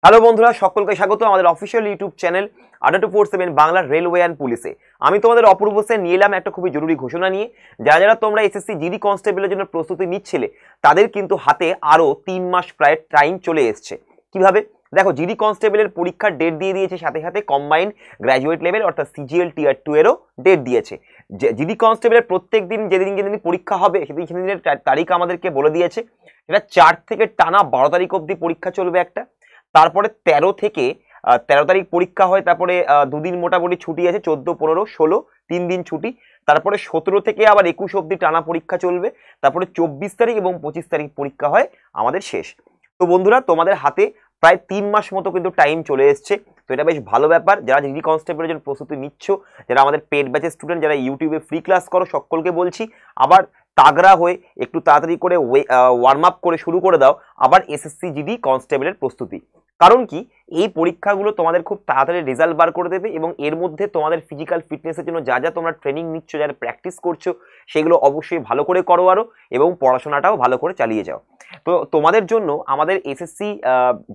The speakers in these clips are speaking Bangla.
হ্যালো বন্ধুরা, সকলকে স্বাগত আমাদের অফিসিয়াল ইউটিউব চ্যানেল আড্ডা 247 বাংলার রেলওয়ে অ্যান্ড পুলিশে। আমি তোমাদের অপূর্ব সেন নিয়ে এলাম একটা খুবই জরুরি ঘোষণা নিয়ে। যারা যারা তোমরা এসএসসি জিডি কনস্টেবলের জন্য প্রস্তুতি নিচ্ছিলে তাদের কিন্তু হাতে আরও 3 মাস প্রায় টাইম চলে এসছে। কিভাবে? দেখো, জিডি কনস্টেবলের পরীক্ষার ডেট দিয়ে দিয়েছে, সাথে সাথে কম্বাইন্ড গ্র্যাজুয়েট লেভেল অর্থাৎ সিজিএল টিয়ার 2 এরও ডেট দিয়েছে। জিডি কনস্টেবলের প্রত্যেক দিন যেদিন যেদিন পরীক্ষা হবে সেদিনের তারিখ আমাদেরকে বলে দিয়েছে। এটা 4 থেকে টানা 12 তারিখ অবধি পরীক্ষা চলবে একটা। তারপরে 13 থেকে 13 তারিখ পরীক্ষা হয়, তারপরে দুদিন মোটামুটি ছুটি আছে, 14, 15, 16 3 দিন ছুটি। তারপরে 17 থেকে আবার 21 অবধি টানা পরীক্ষা চলবে। তারপরে 24 তারিখ এবং 25 তারিখ পরীক্ষা হয় আমাদের শেষ। তো বন্ধুরা, তোমাদের হাতে প্রায় 3 মাস মতো কিন্তু টাইম চলে এসছে। তো এটা বেশ ভালো ব্যাপার। যারা জিডি কনস্টেবলের জন্য প্রস্তুতি নিচ্ছ, যারা আমাদের পেড ব্যাচের স্টুডেন্ট, যারা ইউটিউবে ফ্রি ক্লাস করো, সকলকে বলছি আবার তাগড়া হয়ে একটু তাড়াতাড়ি করে ওয়ার্ম আপ করে শুরু করে দাও আবার এসএসসি জিডি কনস্টেবলের প্রস্তুতি। কারণ কি, এই পরীক্ষাগুলো তোমাদের খুব তাড়াতাড়ি রেজাল্ট বার করে দেবে এবং এর মধ্যে তোমাদের ফিজিক্যাল ফিটনেসের জন্য যা যা তোমরা ট্রেনিং নিচ্ছ, যারা প্র্যাকটিস করছো, সেগুলো অবশ্যই ভালো করে করো আরো, এবং পড়াশোনাটাও ভালো করে চালিয়ে যাও। তো তোমাদের জন্য আমাদের এসএসসি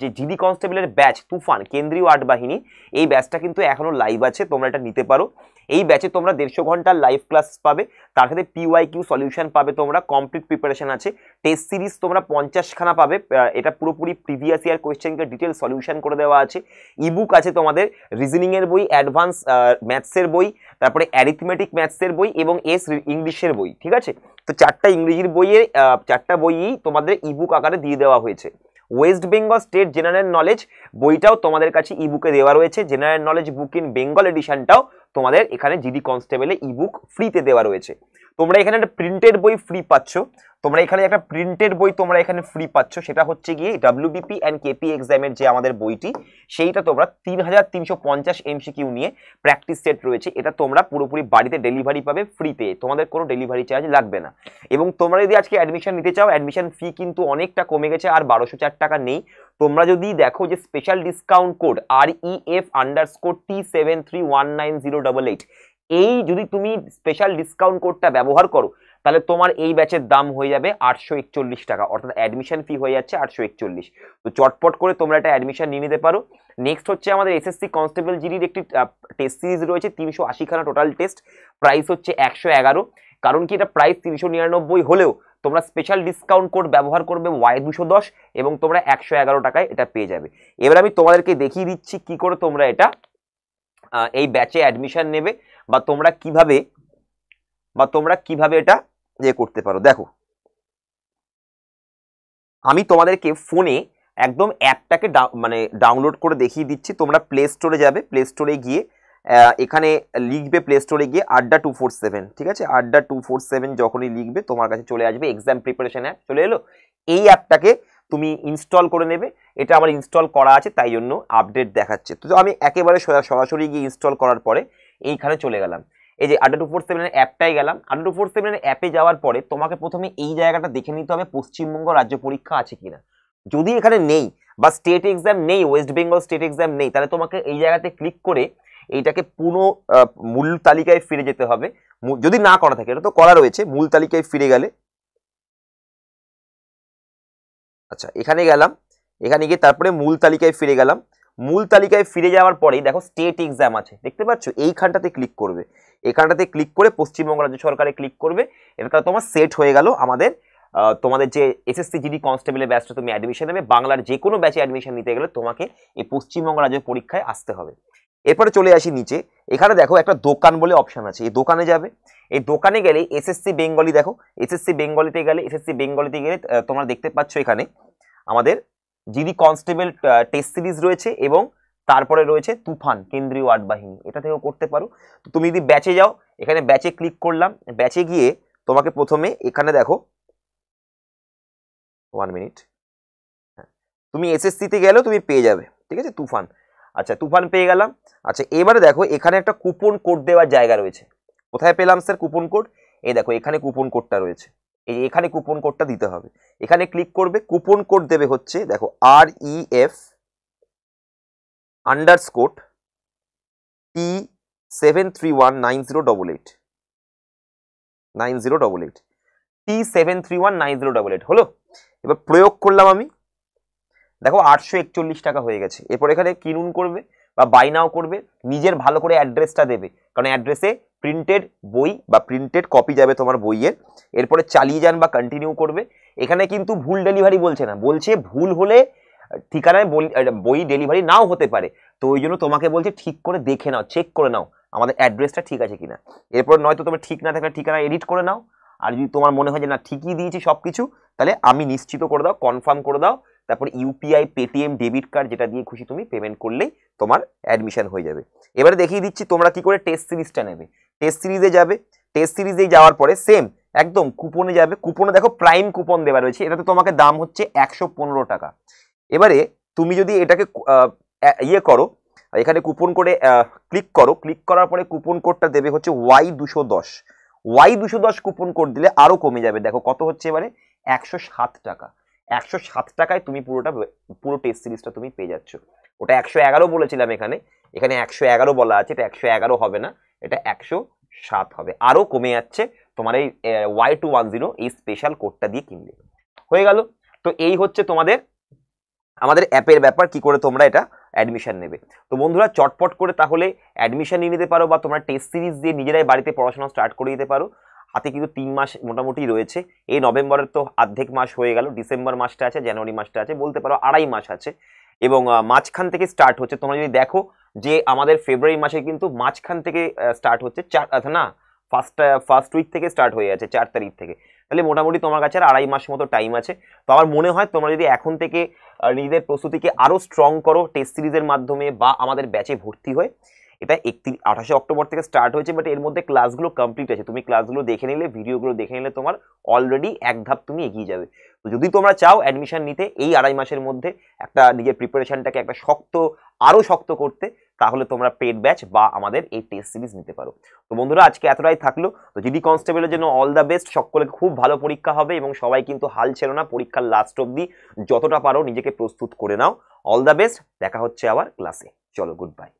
যে জিডি কনস্টেবলের ব্যাচ তুফান কেন্দ্রীয় আট বাহিনী, এই ব্যাচটা কিন্তু এখনো লাইভ আছে, তোমরা এটা নিতে পারো। এই ব্যাচে তোমরা 150 ঘন্টার লাইভ ক্লাস পাবে, তার সাথে পিওয়াইকিউ সলিউশন পাবে, তোমরা কমপ্লিট প্রিপারেশন আছে, টেস্ট সিরিজ তোমরা 50 খানা পাবে, এটা পুরোপুরি প্রিভিয়াস ইয়ার কোয়েশ্চেনকে ডিটেল সলিউশন করে দেওয়া আছে। ইবুক আছে তোমাদের রিজনিং এর বই, অ্যাডভান্স ম্যাথসের বই, তারপরে অ্যারিথমেটিক ম্যাথসের বই এবং ইংলিশের বই। ঠিক আছে, তো 4টা ইংরেজির বইয়ে 4টা বইই তোমাদের ইবুক আকারে দিয়ে দেওয়া হয়েছে। West Bengal state general knowledge বইটাও তোমাদের কাছে ইবুকে দেওয়া রয়েছে। General knowledge book in Bengal এডিশনটাও তোমাদের এখানে জিডি কনস্টেবলে ইবুক ফ্রিতে দেওয়া রয়েছে। তোমরা এখানে একটা প্রিন্টেড বই ফ্রি পাচ্ছ। তোমরা এখানে একটা প্রিন্টেড বই তোমরা এখানে ফ্রি পাচ্ছ, সেটা হচ্ছে গিয়ে ডব্লিউবিপি অ্যান্ড কেপি এক্সামের যে আমাদের বইটি, সেইটা তোমরা 3350 এমসিকিউ নিয়ে প্র্যাকটিস সেট রয়েছে। এটা তোমরা পুরোপুরি বাড়িতে ডেলিভারি পাবে ফ্রিতে, তোমাদের কোনো ডেলিভারি চার্জ লাগবে না। এবং তোমরা যদি আজকে অ্যাডমিশন নিতে চাও, অ্যাডমিশন ফি কিন্তু অনেকটা কমে গেছে, আর 1204 টাকা নেই। তোমরা যদি দেখো যে স্পেশাল ডিসকাউন্ট কোড REF_T73190088, এই যদি তুমি স্পেশাল ডিসকাউন্ট কোডটা ব্যবহার করো, তাহলে তোমার এই ব্যাচের দাম হয়ে যাবে 841 টাকা, অর্থাৎ অ্যাডমিশন ফি হয়ে যাচ্ছে 841। তো চটপট করে তোমরা একটা অ্যাডমিশন নিয়ে নিতে পারো। নেক্সট হচ্ছে আমাদের এসএসসি কনস্টেবল জিডির একটি টেস্ট সিরিজ রয়েছে, 380 খানা টোটাল টেস্ট, প্রাইস হচ্ছে 111। কারণ কি, এটা প্রাইস 399 হলেও তোমরা স্পেশাল ডিসকাউন্ট কোড ব্যবহার করবে Y210 এবং তোমরা 111 টাকায় এটা পেয়ে যাবে। এবার আমি তোমাদেরকে দেখিয়ে দিচ্ছি কি করে তোমরা এটা এই ব্যাচে অ্যাডমিশন নেবে, বা তোমরা কিভাবে এটা করতে পারো। দেখো, আমি তোমাদেরকে ফোনে একদম অ্যাপটাকে ডাউনলোড করে দেখিয়ে দিচ্ছি। তোমরা প্লে স্টোরে যাবে, প্লে স্টোরে গিয়ে এখানে লিখবে, প্লে স্টোরে গিয়ে আড্ডা 247। ঠিক আছে, আড্ডা 247 যখনই লিখবে তোমার কাছে চলে আসবে এক্সাম প্রিপারেশন অ্যাপ, চলে এলো। এই অ্যাপটাকে তুমি ইনস্টল করে নেবে। এটা আমার ইনস্টল করা আছে, তাই জন্য আপডেট দেখাচ্ছে। তো আমি একেবারে সরাসরি গিয়ে ইনস্টল করার পরে এইখানে চলে গেলাম, এই যে আড্ডা 247 এর অ্যাপটাই গেলাম। আড্ডা 247 এর অ্যাপে যাওয়ার পরে তোমাকে প্রথমে এই জায়গাটা দেখে নিতে হবে পশ্চিমবঙ্গ রাজ্য পরীক্ষা আছে কিনা। যদি এখানে নেই বা স্টেট এক্সাম নেই, ওয়েস্ট বেঙ্গল স্টেট এক্সাম নেই, তাহলে তোমাকে এই জায়গাতে ক্লিক করে এইটাকে পুরো মূল তালিকায় ফিরে যেতে হবে। যদি না করা থাকে, এটা তো করা রয়েছে, মূল তালিকায় ফিরে গেলে, আচ্ছা এখানে গেলাম, এখানে গিয়ে তারপরে মূল তালিকায় ফিরে গেলাম। মূল তালিকায় ফিরে যাওয়ার পরেই দেখো স্টেট এক্সাম আছে, দেখতে পাচ্ছ, এইখানটাতে ক্লিক করবে। এখানটাতে ক্লিক করে পশ্চিমবঙ্গ রাজ্য সরকারে ক্লিক করবে। এটা তাহলে তোমার সেট হয়ে গেল আমাদের তোমাদের যে এসএসসি জিডি কনস্টেবলের ব্যাচটা তুমি অ্যাডমিশন নেবে। বাংলার যে কোনো ব্যাচে অ্যাডমিশন নিতে গেলে তোমাকে এই পশ্চিমবঙ্গ রাজ্য পরীক্ষায় আসতে হবে। এরপরে চলে আসি নিচে, এখানে দেখো একটা দোকান বলে অপশন আছে, এই দোকানে যাবে। এই দোকানে গেলে এসএসসি বেঙ্গলি, দেখো এসএসসি বেঙ্গলিতে গেলে তোমরা দেখতে পাচ্ছ এখানে আমাদের জিডি কনস্টেবল টেস্ট সিরিজ রয়েছে এবং তারপরে রয়েছে তুফান কেন্দ্রীয় আট বাহিনী, এটা থেকেও করতে পারো। তো তুমি যদি ব্যাচে যাও, এখানে ব্যাচে ক্লিক করলাম। ব্যাচে গিয়ে তোমাকে প্রথমে এখানে দেখো 1 মিনিট, তুমি এসএসসি তে গেলেও তুমি পেয়ে যাবে। ঠিক আছে, তুফান, আচ্ছা তুফান পেয়ে গেলাম। আচ্ছা এবারে দেখো এখানে একটা কুপন কোড দেওয়ার জায়গা রয়েছে। কোথায় পেলাম স্যার কুপন কোড? এই দেখো এখানে কুপন কোডটা রয়েছে, এই এখানে কুপন কোডটা দিতে হবে। এখানে ক্লিক করবে, কুপন কোড দেবে হচ্ছে দেখো REF_T73190088 T73190088 হলো। এবার প্রয়োগ করলাম আমি, দেখো 841 টাকা হয়ে গেছে। এরপর এখানে কিনুন করবে বা বাই নাও করবে, নিজের ভালো করে অ্যাড্রেসটা দেবে, কারণ অ্যাড্রেসে প্রিন্টেড বই বা প্রিন্টেড কপি যাবে তোমার বইয়ের। এরপরে চালিয়ে যান বা কন্টিনিউ করবে। এখানে কিন্তু ভুল ডেলিভারি বলছে না, বলছে ভুল হলে ঠিকানায় বই ডেলিভারি নাও হতে পারে। তো ওই জন্য তোমাকে বলছে ঠিক করে দেখে নাও, চেক করে নাও আমাদের অ্যাড্রেসটা ঠিক আছে কিনা। এরপর নয়তো তোমার ঠিক না থাকলে ঠিকানা এডিট করে নাও। আর যদি তোমার মনে হয় যে না ঠিকই দিয়েছি সব কিছু, তাহলে আমি নিশ্চিত করে দাও, কনফার্ম করে দাও। তারপর ইউপিআই, পেটিএম, ডেবিট কার্ড যেটা দিয়ে খুশি তুমি পেমেন্ট করলেই তোমার অ্যাডমিশন হয়ে যাবে। এবারে দেখিয়ে দিচ্ছি তোমরা কি করে টেস্ট সিরিজটা নেবে। টেস্ট সিরিজে যাবে, টেস্ট সিরিজে যাওয়ার পরে সেম একদম কুপনে যাবে। কুপনে দেখো প্রাইম কুপন দেওয়া রয়েছে, এটাতে তোমাকে দাম হচ্ছে 115 টাকা। এবারে তুমি যদি এটাকে ইয়ে করো, এখানে কুপন কোডে ক্লিক করো, ক্লিক করার পরে কুপন কোডটা দেবে হচ্ছে Y210। Y210 কুপন কোড দিলে আরো কমে যাবে। দেখো কত হচ্ছে এবারে 107 টাকা। 107 টাকায় তুমি পুরো টেস্ট সিরিজটা তুমি পেয়ে যাচ্ছ। ওটা 111 বলেছিলাম, এখানে 111 বলা আছে, এটা 111 হবে না, এটা 107 হবে। আরো কমে যাচ্ছে তোমার এই Y210 এই স্পেশাল কোডটা দিয়ে কিনলে। হয়ে গেল। তো এই হচ্ছে আমাদের অ্যাপের ব্যাপার, কি করে তোমরা এটা অ্যাডমিশন নেবে। তো বন্ধুরা চটপট করে তাহলে অ্যাডমিশন নিয়ে নিতে পারো, বা তোমরা টেস্ট সিরিজ দিয়ে নিজেরাই বাড়িতে পড়াশোনা স্টার্ট করে দিতে পারো। হাতে কিন্তু 3 মাস মোটামুটি রয়েছে। এই নভেম্বরের তো অর্ধেক মাস হয়ে গেল, ডিসেম্বর মাসটা আছে, জানুয়ারি মাসটা আছে, বলতে পারো 2.5 মাস আছে। এবং মাঝখান থেকে স্টার্ট হচ্ছে। তোমরা যদি দেখো যে আমাদের ফেব্রুয়ারি মাসে কিন্তু মাঝখান থেকে স্টার্ট হচ্ছে, না ফার্স্ট উইক থেকে স্টার্ট হয়ে যাচ্ছে, 4 তারিখ থেকে। তাহলে মোটামুটি তোমার কাছে আর 2.5 মাস মতো টাইম আছে। তো আমার মনে হয় তোমরা যদি এখন থেকে নিজেদের প্রস্তুতিকে আরো স্ট্রং করো টেস্ট সিরিজের মাধ্যমে বা আমাদের ব্যাচে ভর্তি হয়ে। এটা 28 অক্টোবর থেকে স্টার্ট হয়েছে, বাট এর মধ্যে ক্লাসগুলো কমপ্লিট আছে। তুমি ক্লাসগুলো দেখে নিলে, ভিডিওগুলো দেখে নিলে তোমার অলরেডি এক ধাপ তুমি এগিয়ে যাবে। তো যদি তোমরা চাও অ্যাডমিশন নিতে এই 2.5 মাসের মধ্যে একটা নিজের প্রিপারেশনটাকে একটা আরো শক্ত করতে, তাহলে তোমরা পেড ব্যাচ বা আমাদের এই টেস্ট সিরিজ নিতে পারো। তো বন্ধুরা আজকে এতটাই থাকলো। তো জিডি কনস্টেবলের জন্য অল দ্য বেস্ট, সকলে খুব ভালো পরীক্ষা হবে এবং সবাই কিন্তু হাল ছেড়ো না, পরীক্ষার লাস্ট অবধি যতটা পারো নিজেকে প্রস্তুত করে নাও। অল দ্য বেস্ট, দেখা হচ্ছে আবার ক্লাসে। চলো, গুড বাই।